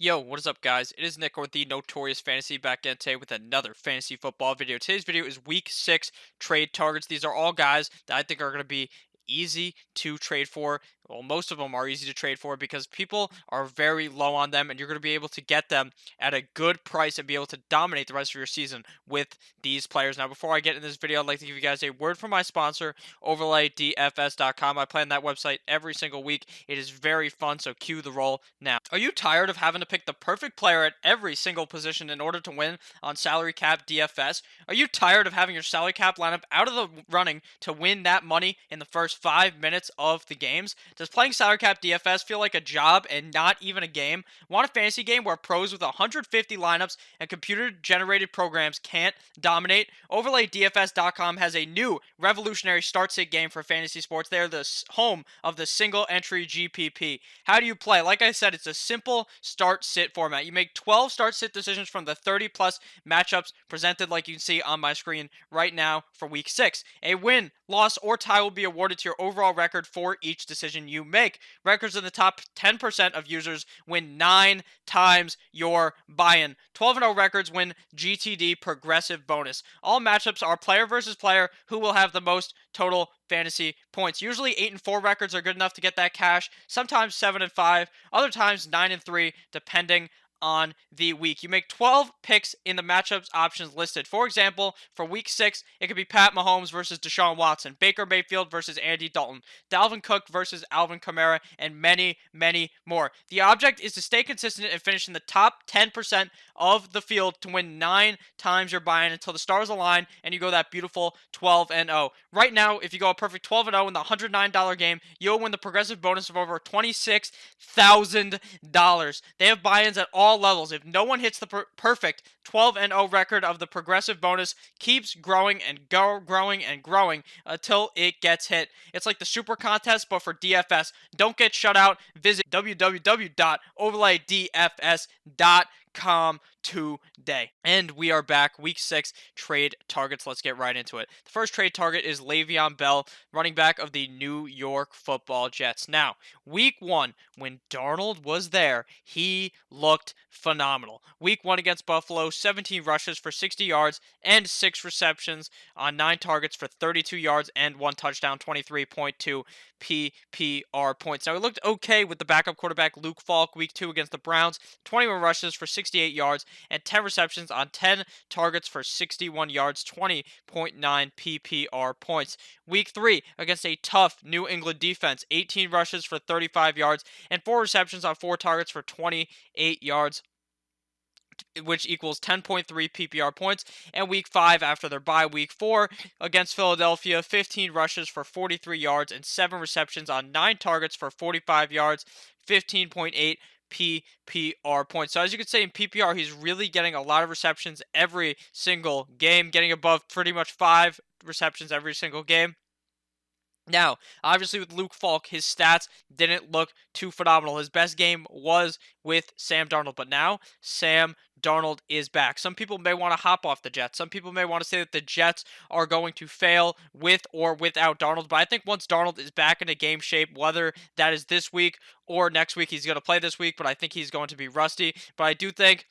Yo, what is up, guys? It is Nick with the Notorious Fantasy back again today with another fantasy football video. Today's video is Week 6 trade targets. These are all guys that I think are going to be easy to trade for. Well, most of them are easy to trade for because people are very low on them, and you're going to be able to get them at a good price and be able to dominate the rest of your season with these players. Now, before I get in this video, I'd like to give you guys a word from my sponsor, DFScom. I play on that website every single week. It is very fun, so cue the roll now. Are you tired of having to pick the perfect player at every single position in order to win on salary cap DFS? Are you tired of having your salary cap lineup out of the running to win that money in the first 5 minutes of the games? Does playing salary cap DFS feel like a job and not even a game? Want a fantasy game where pros with 150 lineups and computer-generated programs can't dominate? DFScom has a new revolutionary start-sit game for fantasy sports. They are the home of the single-entry GPP. How do you play? Like I said, it's a simple start-sit format. You make 12 start-sit decisions from the 30-plus matchups presented like you can see on my screen right now for Week 6. A win, loss, or tie will be awarded to your overall record for each decision you make. Records in the top 10% of users win 9 times your buy-in. 12-0 records win GTD progressive bonus. All matchups are player versus player who will have the most total fantasy points. Usually 8-4 records are good enough to get that cash. Sometimes 7-5. Other times 9-3, depending on the week. You make 12 picks in the matchups options listed. For example, for week 6, it could be Pat Mahomes versus Deshaun Watson, Baker Mayfield versus Andy Dalton, Dalvin Cook versus Alvin Kamara, and many, many more. The object is to stay consistent and finish in the top 10% of the field to win 9 times your buy-in until the stars align and you go that beautiful 12-0. Right now, if you go a perfect 12-0 in the $109 game, you'll win the progressive bonus of over $26,000. They have buy-ins at all levels. If no one hits the perfect 12-0 record of the progressive bonus, keeps growing and growing and growing until it gets hit. It's like the super contest, but for DFS. Don't get shut out. Visit www.overlaydfs.com today. And we are back. Week 6 trade targets. Let's get right into it. The first trade target is Le'Veon Bell, running back of the New York Football Jets. Now, week 1, when Darnold was there, he looked phenomenal. Week 1 against Buffalo, 17 rushes for 60 yards and 6 receptions on 9 targets for 32 yards and 1 touchdown, 23.2 PPR points. Now, he looked okay with the backup quarterback Luke Falk week 2 against the Browns, 21 rushes for 68 yards and 10 receptions on 10 targets for 61 yards, 20.9 PPR points. Week 3 against a tough New England defense, 18 rushes for 35 yards and 4 receptions on 4 targets for 28 yards, which equals 10.3 PPR points. And week 5 after their bye, week 4 against Philadelphia, 15 rushes for 43 yards and 7 receptions on 9 targets for 45 yards, 15.8 PPR points. So as you can say in PPR, he's really getting a lot of receptions every single game, getting above pretty much 5 receptions every single game. Now, obviously with Luke Falk, his stats didn't look too phenomenal. His best game was with Sam Darnold, but now Sam Darnold is back. Some people may want to hop off the Jets. Some people may want to say that the Jets are going to fail with or without Darnold, but I think once Darnold is back into game shape, whether that is this week or next week, he's going to play this week, but I think he's going to be rusty. But I do think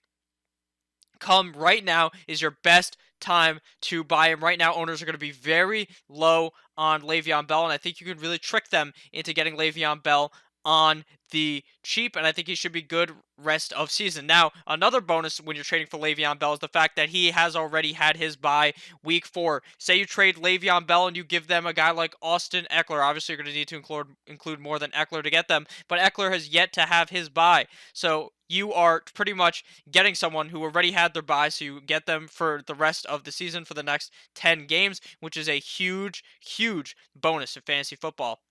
come right now is your best time to buy him. Right now, owners are going to be very low on Le'Veon Bell, and I think you can really trick them into getting Le'Veon Bell on the cheap, and I think he should be good rest of season. Now, another bonus when you're trading for Le'Veon Bell is the fact that he has already had his bye week 4. Say you trade Le'Veon Bell and you give them a guy like Austin Eckler. Obviously, you're going to need to include more than Eckler to get them, but Eckler has yet to have his bye. So you are pretty much getting someone who already had their bye, so you get them for the rest of the season for the next 10 games, which is a huge, huge bonus in fantasy football.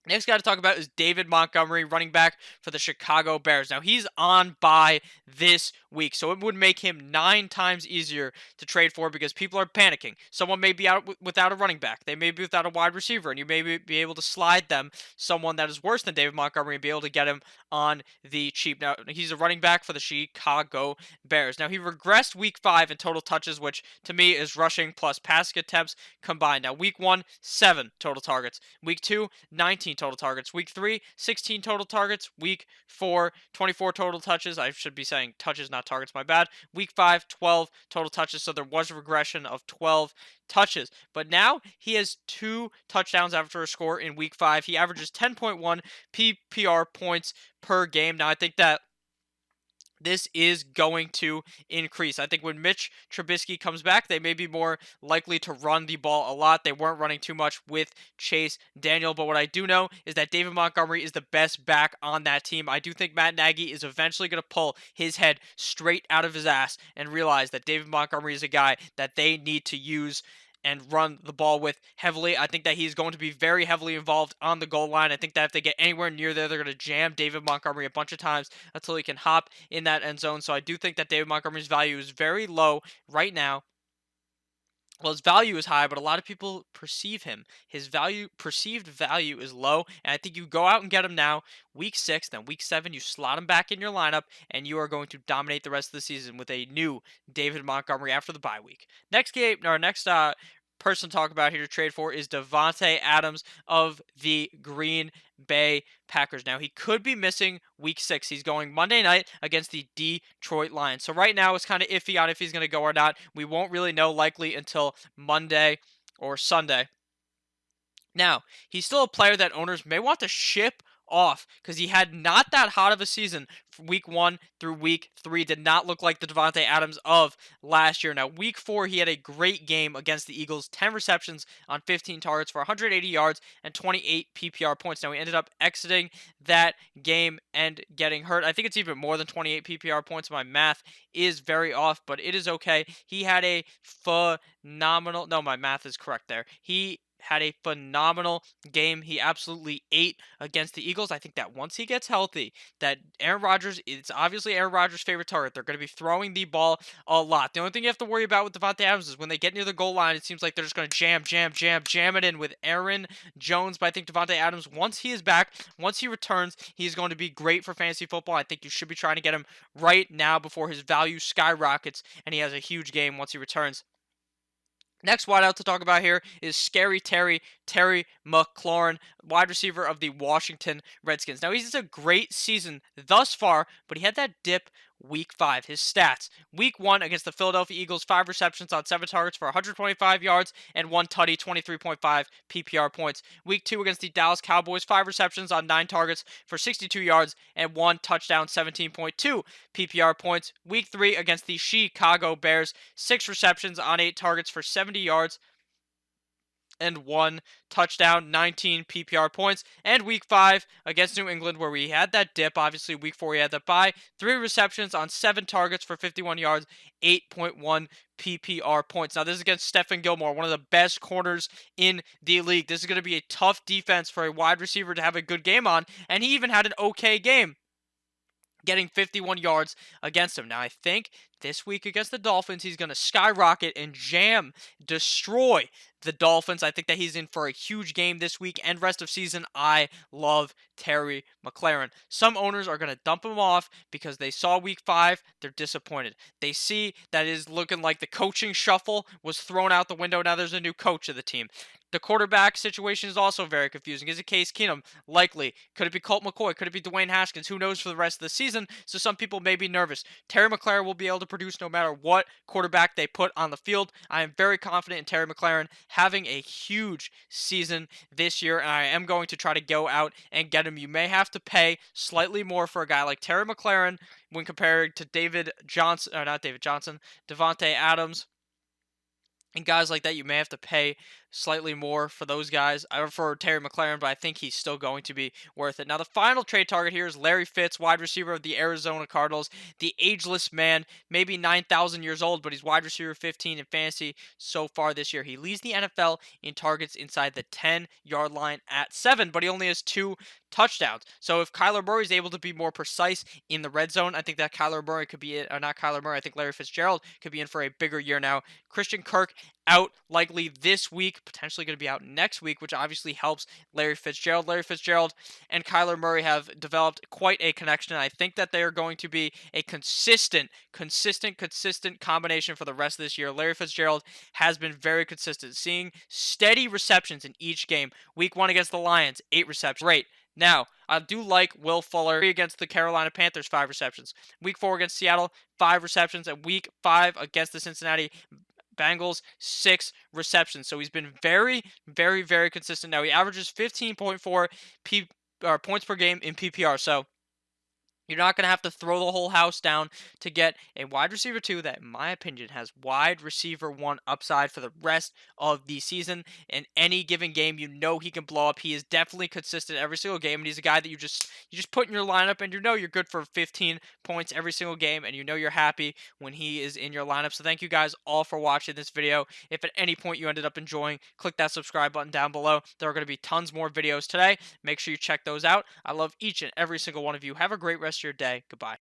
Next guy to talk about is David Montgomery, running back for the Chicago Bears. Now, he's on bye this week, so it would make him 9 times easier to trade for because people are panicking. Someone may be out without a running back. They may be without a wide receiver, and you may be able to slide them someone that is worse than David Montgomery and be able to get him on the cheap. Now, he's a running back for the Chicago Bears. Now, he regressed week 5 in total touches, which to me is rushing plus passing attempts combined. Now, week 1, 7 total targets. Week 2, 19 total targets. Week 3, 16 total targets. Week 4, 24 total touches. I should be saying touches, not targets, my bad. Week 5, 12 total touches. So there was a regression of 12 touches. But now he has 2 touchdowns after a score in week 5. He averages 10.1 PPR points per game. Now I think that this is going to increase. I think when Mitch Trubisky comes back, they may be more likely to run the ball a lot. They weren't running too much with Chase Daniel, but what I do know is that David Montgomery is the best back on that team. I do think Matt Nagy is eventually going to pull his head straight out of his ass and realize that David Montgomery is a guy that they need to use and run the ball with heavily. I think that he's going to be very heavily involved on the goal line. I think that if they get anywhere near there, they're going to jam David Montgomery a bunch of times until he can hop in that end zone. So I do think that David Montgomery's value is very low right now. Well, his value is high, but a lot of people perceive him. His perceived value is low, and I think you go out and get him now, week 6, then week 7, you slot him back in your lineup, and you are going to dominate the rest of the season with a new David Montgomery after the bye week. Next game, or next person to talk about here to trade for is Davante Adams of the Green Bay Packers. Now, he could be missing week 6. He's going Monday night against the Detroit Lions. So right now, it's kind of iffy on if he's going to go or not. We won't really know likely until Monday or Sunday. Now, he's still a player that owners may want to ship off because he had not that hot of a season from week 1 through week 3. Did not look like the Davante Adams of last year. Now, week 4, he had a great game against the Eagles. 10 receptions on 15 targets for 180 yards and 28 PPR points. Now, he ended up exiting that game and getting hurt. I think it's even more than 28 PPR points. My math is very off, but it is okay. He had a phenomenal... No, my math is correct there. He had a phenomenal game. He absolutely ate against the Eagles. I think that once he gets healthy, that Aaron Rodgers, it's obviously Aaron Rodgers' favorite target. They're going to be throwing the ball a lot. The only thing you have to worry about with Davante Adams is when they get near the goal line, it seems like they're just going to jam it in with Aaron Jones. But I think Davante Adams, once he is back, once he returns, he's going to be great for fantasy football. I think you should be trying to get him right now before his value skyrockets and he has a huge game once he returns. Next wideout to talk about here is Scary Terry McLaurin, wide receiver of the Washington Redskins. Now, he's a great season thus far, but he had that dip week 5. His stats: week 1 against the Philadelphia Eagles, 5 receptions on 7 targets for 125 yards and 1 tutty, 23.5 PPR points. Week 2 against the Dallas Cowboys, 5 receptions on 9 targets for 62 yards and 1 touchdown, 17.2 PPR points. Week 3 against the Chicago Bears, 6 receptions on 8 targets for 70 yards and 1 touchdown, 19 PPR points. And week 5 against New England, where we had that dip. Obviously, week 4 we had that bye. 3 receptions on 7 targets for 51 yards, 8.1 PPR points. Now, this is against Stephen Gilmore, one of the best corners in the league. This is going to be a tough defense for a wide receiver to have a good game on, and he even had an okay game, getting 51 yards against him. Now, I think this week against the Dolphins, he's going to skyrocket and destroy the Dolphins. I think that he's in for a huge game this week and rest of season. I love Terry McLaurin. Some owners are going to dump him off because they saw week 5. They're disappointed. They see that it is looking like the coaching shuffle was thrown out the window. Now there's a new coach of the team. The quarterback situation is also very confusing. Is it Case Keenum? Likely. Could it be Colt McCoy? Could it be Dwayne Haskins? Who knows for the rest of the season? So some people may be nervous. Terry McLaurin will be able to produce no matter what quarterback they put on the field. I am very confident in Terry McLaurin having a huge season this year, and I am going to try to go out and get him. You may have to pay slightly more for a guy like Terry McLaurin when compared to Davante Adams. And guys like that, you may have to pay slightly more for those guys. I prefer Terry McLaurin, but I think he's still going to be worth it. Now, the final trade target here is Larry Fitz, wide receiver of the Arizona Cardinals. The ageless man, maybe 9,000 years old, but he's wide receiver 15 in fantasy so far this year. He leads the NFL in targets inside the 10-yard line at 7, but he only has 2 touchdowns. So if Kyler Murray is able to be more precise in the red zone, I think that Kyler Murray could be it, or not Kyler Murray, I think Larry Fitzgerald could be in for a bigger year now. Christian Kirk out likely this week, potentially going to be out next week, which obviously helps Larry Fitzgerald. Larry Fitzgerald and Kyler Murray have developed quite a connection. I think that they are going to be a consistent combination for the rest of this year. Larry Fitzgerald has been very consistent, seeing steady receptions in each game. Week 1 against the Lions, 8 receptions. Great. Now, I do like Will Fuller against the Carolina Panthers, 5 receptions. Week 4 against Seattle, 5 receptions. And week 5 against the Cincinnati Bengals, 6 receptions. So he's been very consistent. Now he averages 15.4 points per game in PPR. So you're not going to have to throw the whole house down to get a wide receiver 2 that, in my opinion, has wide receiver 1 upside for the rest of the season. In any given game, you know he can blow up. He is definitely consistent every single game, and he's a guy that you just put in your lineup, and you know you're good for 15 points every single game, and you know you're happy when he is in your lineup. So thank you guys all for watching this video. If at any point you ended up enjoying, click that subscribe button down below. There are going to be tons more videos today. Make sure you check those out. I love each and every single one of you. Have a great rest of your day. Goodbye.